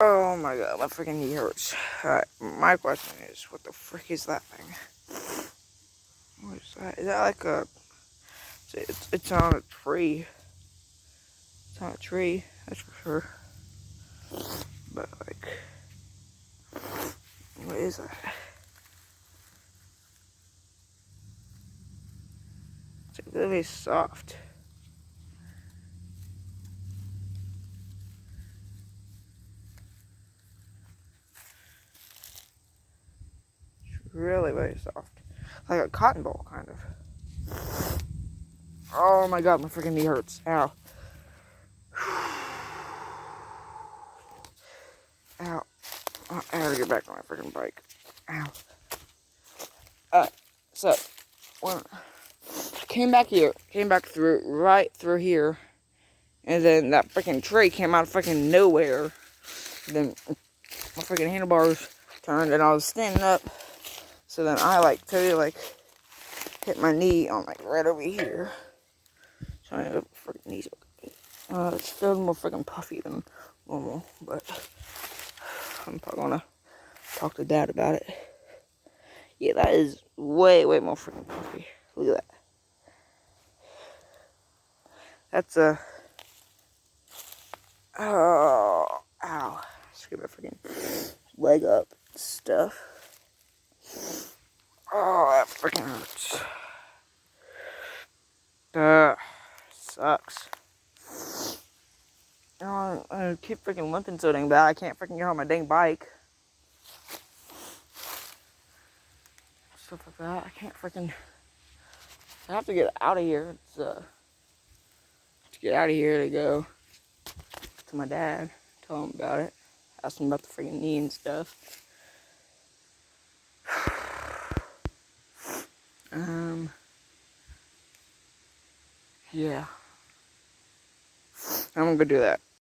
Oh my god, my freaking knee hurts. Alright, my question is, what the frick is that thing? What is that? Is that like a... It's on a tree. It's on a tree, that's for sure. But like... What is that? It's like really soft. It's really, really soft. Like a cotton ball, kind of. Oh my god, my freaking knee hurts. Ow. Ow. Oh, I gotta get back on my freaking bike. Ow. Alright, so, when I came back through, right through here, and then that freaking tree came out of freaking nowhere. Then my freaking handlebars turned, and I was standing up, so then I, like, totally, like, hit my knee on, like, right over here. So I ended up freaking knees. It's still more freaking puffy than normal, but I'm probably gonna talk to Dad about it. Yeah, that is way, way more freaking puffy. Look at that. That's a... Oh, ow. Screw my freaking leg up stuff. Oh, that freaking hurts. Sucks. Oh, I keep freaking limping so dang bad. I can't freaking get on my dang bike. Stuff like that. I can't freaking... I have to get out of here. It's, to get out of here to go to my dad. Tell him about it. Ask him about the freaking knee and stuff. Yeah. I'm gonna go do that.